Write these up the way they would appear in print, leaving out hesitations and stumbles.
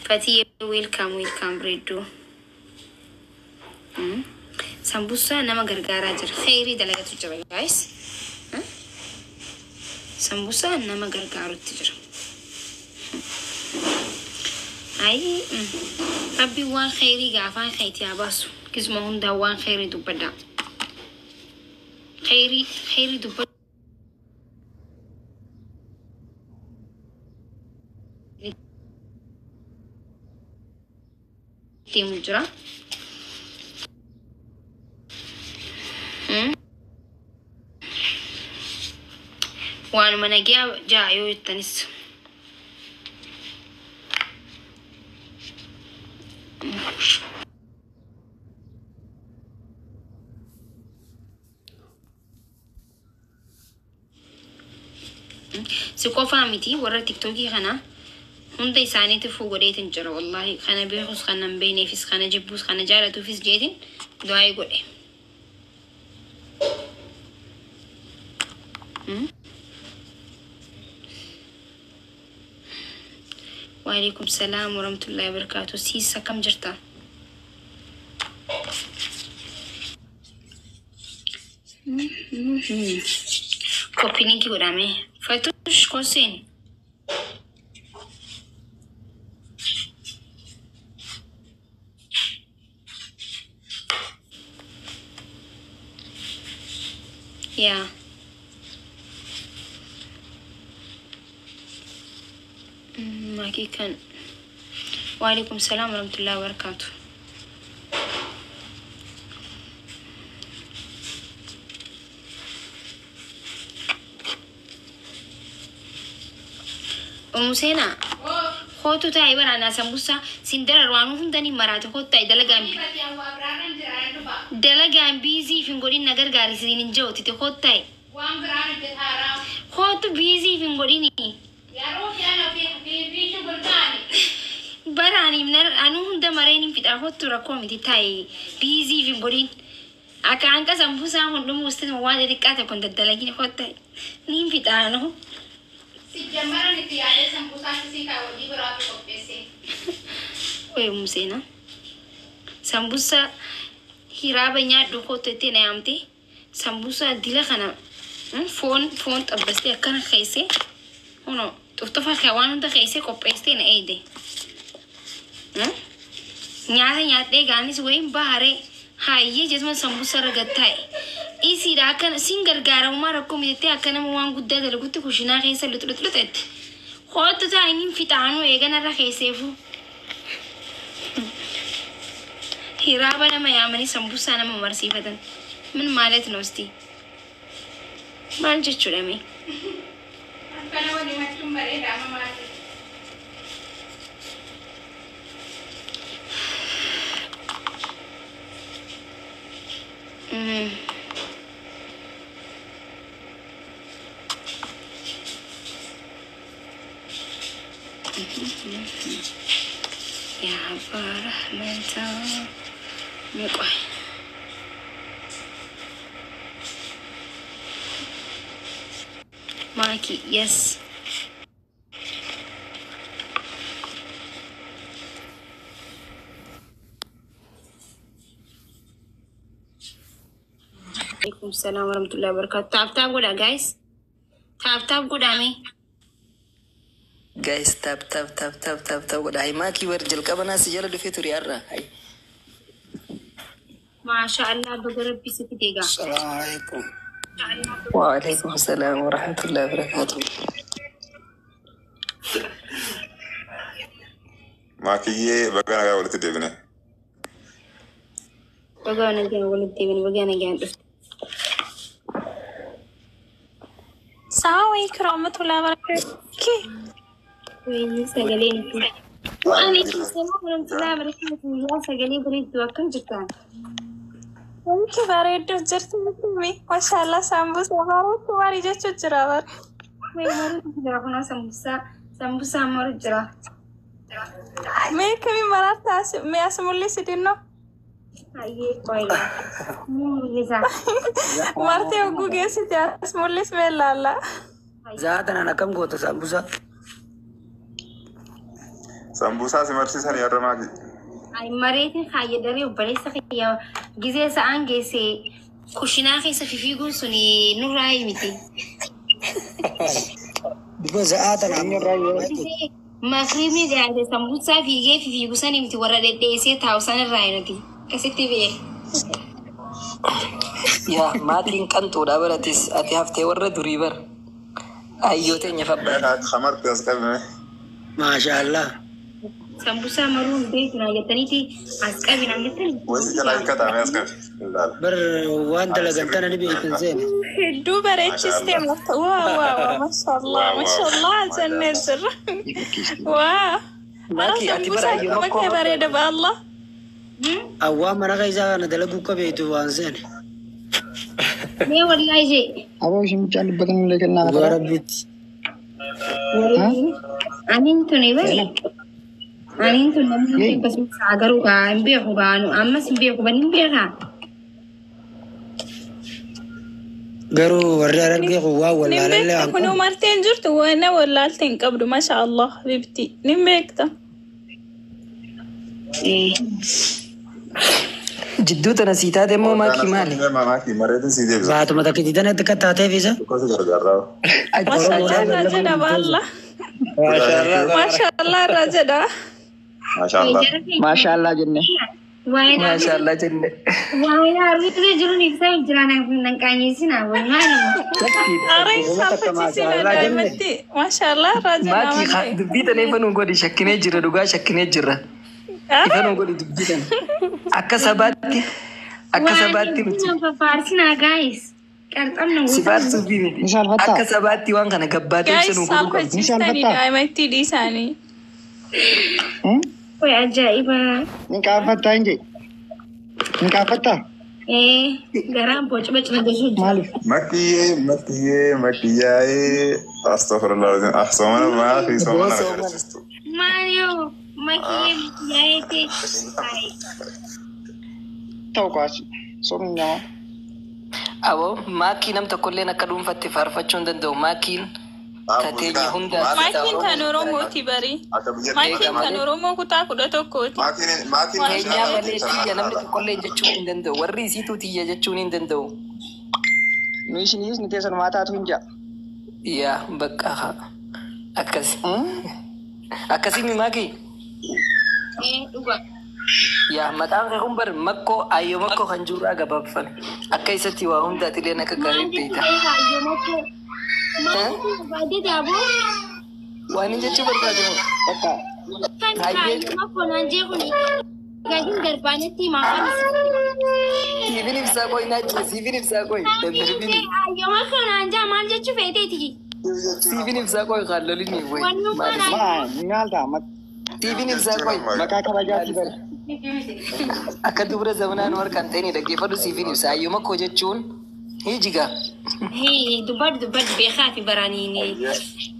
فتي ويلكم بريدو. سمبوسا نما غرغارا جر خيري دلغة تجرا guys. سمبوسا نما غرغارو تجرا. أي ربي وان خيري غافان خيتي عباسو كسمه هندا وان خيري دوبدا خيري دوبدا تيم جرا وان من جا يو التنس سكوا فاميتي ورا تيك توكي خنا هندا يساني تفوق وديت انجرا والله خنا بيخص خنا مبيني فيس خنا جبوس خنا جالتو فيس جيدين دعاي قولي وعليكم السلام ورحمة الله وبركاته. سيسا كم جرتا كوبي لينكي قدامي فتوش كوسين يا ماكي كان. وعليكم السلام ورحمة الله وبركاته. ومسينا خوتو تاي برانا سمبوسا سندر روانو هندني مرات خوت تاي دلغان بيزي فينغوري نغر غاري سين جوتي تي خوت تاي خوت بيزي فينغوري براني من أنو هندا مريني في تأخذ رقم دي تاي بيزي في بورين أكانك سامبوسا هندو مستن مواد دي كاتا كنت دلقين خد تاي نيم في تانو سيجمرا نتيارة سامبوسا سيكا ودي براتو كوبيسي وي مسينا سامبوسا هيرابا نيا دوخو تتينا يامتي سامبوسا ديلا خنا فون تبستي أكنا خيسي هنو تفتفا خوان هندا خيسي كوبيسي نأيدي nyaata gaanis wayin bahare hayyee jesma sambusa ragatai isi rakan singar gara umara komite akana waan gudda dalagutti kushina khaysa lutlutet khootu taaynin fitaanu eegana ra khaysefu hiraba nama yamani sambusa nama marsifatan min malet nosti mal jechudame akana wani mattum bare dama malet يا برحمة مقوي ماكي يس عليكم السلام ورحمة الله وبركاته. تاب قولا جايز تاب قولا مي جايز تاب قولا هاي ماكي ورجل كبنا سجل دفيتو ريارة هاي ما شاء الله بقرب بيسكي ديغا. السلام عليكم. وعليكم السلام ورحمة الله وبركاته. ماكي بقى ولا تدبنا السلام عليكم ورحمة الله وبركاته. وين سجلين وعليكم السلام ورحمة الله وبركاته. يا سجلين بريد وكم جتان انت بريد جرت مي ما شاء الله سامبوسا هارو تماري جو جراور मैं मर जरा होना समोसा मर जरा मैं कभी मरा था मैं असमुल्ली सिटी नो ये कोई ना ये जा मरते हो गुगे से जा असमुल्ली में लाला ज़्यादा ना कम को तो samosa Sambusa simarsiisan yaadra maaki. Ay mareetiin kaayya daree obboleessa kiyya gizee sa'aan geesse kushinaa keessa fifiiguun suni nurraa miti. Because Makrimni gaade sambusa fiigee fifiigu sani miti warra dhedheessee taa'u sanirraa nuti akkasitti bee. Yaa maatiin qanxuudha baratis ati haftee warra durii bara. Ayyoo teenya fabba. Hamarti as qabne. MashaAllah. Sambusa maruun beekna jettaniiti as qabina jettani. Wasi jalaa hin kataame as qabi. Bar waan dalagantana ni beekan seen. Hedduu bareechistee mata. Waa mashallah jannee jirra. Waa. Maaki ati bara ayyoo Bakkee makkoo. bareeda baallah. Awwaa mana isaa kana dalaguu qabeetu waan seen. Mee wallahi jee. Aboo isheen mucaan dubbatan illee kennaa Waa rabbitti. Anin tuni bari. Anin tun namni keessatti agaruu kaa hin beeku baanu ammas hin beeku ban hin beekaa. Garuu warri argee waa wallaalee Nimbeekta kun umarteen jirtu waana wallaaltee hin qabdu mashallah bibti. Nimbeekta. Jidduu tana sii taate immoo maakii maali? Maaki mareetiin sii deebisa. baatuma takkitii tana akka taatee fiisa. Tokkosi gargaarraa. Mashallah rajada baallah. Mashallah rajada. Maashaallah. maashaallah jenne. Maashaallah jenne. Waayee harriitti jiru ni ibsaa hin jiraan nan qaanyeessinaa wallahi. Areen saafachisina daa'imatti. Mashallah rajada. Maakii dubbii tana ifa nu godhi shakkinee jira dhugaa shakkinee jira. Ifa nu godhi dubbii tana. Akka sabaatti miti. Faarsinaa guys. Qarxamna Si faarsuuf miti. Mishaal fattaa. Akka sabaatti waan kana gabbaatee Guys ibsa nu godhu qabdi. saafachisanii daa'imatti dhiisanii. Way ajaa'iba. Ni qaanfattaa hin jee. Ni qaanfattaa? Garaan boci na gashu jira. Maaliif? Makkiyyee. Astaghfirullah. Soomana maafi soomana agarsiistu. Mario makiyyee yaa'eete. Ta'u kaasi. Soomni namaa. Aboo maakii nam tokkolleen akka dhuunfatti faarfachuu hin danda'u. Maakiin tateenya hundaa. Maakiin kan Oromooti bari. Maakiin kan Oromoo kutaa 11ti. Keenyaa malee tiyya namni tokkolleen jechuu hin danda'u. Warri isiituu tiyya jechuun hin danda'u. Nu ishiniis ni teessan maataatu hin jaa. Yaa bakka akkasi. Akkasii maakii. Dhuga. Yaa maqaan kee kun bar makkoo ayyoo makkoo kan jirurraa gabaabfame. Akka isatti waa hundaatillee akka gaarii beekta. Baay'ee daaboo. Waan hin jechuu barbaadamu. Bakka. Kan kaayyu makkoonaan jeequni. Gaatiin darbaanetti maafan. Siifin ibsaa qoy naachuu siifin ibsaa qoy. Dandarbiin. Ayyoo makkoonaan jaa maal jechuu feeteeti? Siifin ibsaa qoy kaallolin ni qoy. Maa nyaalta Siifin ibsaa qoy. maqaa kabajaatti bari. Akka dubara zamanaan warqaan ta'anii dhaggeeffadhu siifin ibsaa ayyoo makkoo jechuun hijiga. Dubbaddu beekaa fi baraaniini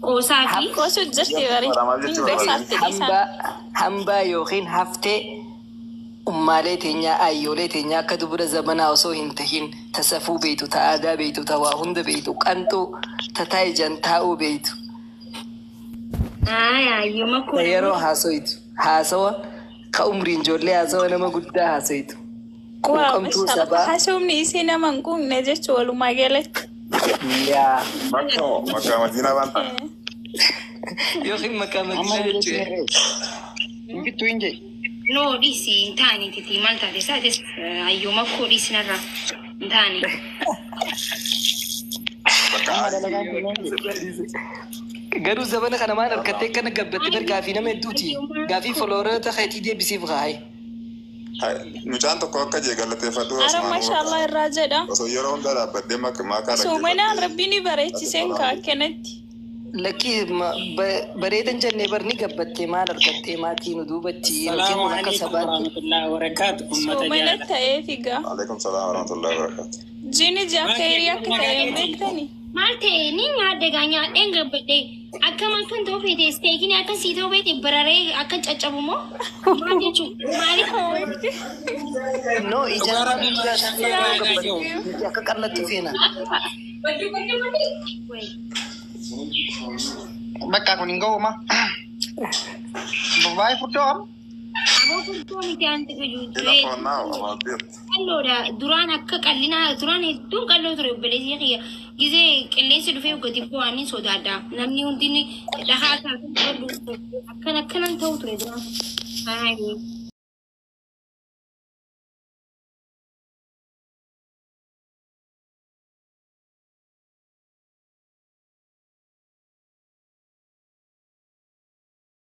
qoosaa fi Gosa jirti bari. Beeksaatti dhiisan. Hambaa yookiin haftee ummaalee teenyaa ayyoolee teenyaa akka dubara zamanaa osoo hin tahin tasafuu beeytu ta'aadaa beeytu ta'aa hunda beeytu qanxuu tataa ijaan taa'uu beeytu. ayyoo makkoo Yeroo haasoitu haasawa ka umriin ijoollee haasawa nama guddaa haasoitu. Waa Quuqamtuu mashallah. sabaa. Haasawni isii nama hin quuqne jechuun walumaa galatti. Yaa Makka Madiinaa waan ta'e. yookiin maqaa Amma madiinaa hin jechuudha. jechuudha. Hin bittuu hin jee. noo dhiisi hin taane titi maal taate isaatis ayyoo makkoo dhiisinarraa hin taane. Amma dalagaan kunneen jee. Garuu zabana kana maan harkattee kana gabbatte bar gaafii nama hedduuti. Gaafii folooreeta keetii deebisiif kaaye. Mucaan tokko akka jee galateeffadhu. Ara mashallah irraa jedha. Osoo yeroo hundaa dhaabbadee maqaa Suumanaan rabbiin bareechiseen kaa akkanatti. Lakkii bareedan jennee barni gabbattee maal argattee maatii nu duubatti yookiin kun akka sabaatti. Suumana ta'ee figaa. Alaikum salaam wa rahmatullahi wa barakatuh. Jini jaakkeerii akka ta'e hin beektani. Maal ta'e ni nyaadde gaa nyaadheen gabbadhe akkam akkan ta'u feete isteekiin akka sii ta'u feete bararee akka caccabu moo maal jechuun maaliif No ijaan gabbatte akka qallattu feena. Bakka kun hin ga'u ma. Babae furtuu am? Aboo furtuu miti anti Ila gajuutu. foonnaa amaatiir. Qalloodha duraan akka qallinaa duraan hedduun qalloo ture obboleessi kiyya gisee qilleensi dhufee gadi bu'anii sodaadha namni hundinni dhahaa isaa akkan akkanan ta'u ture duraan.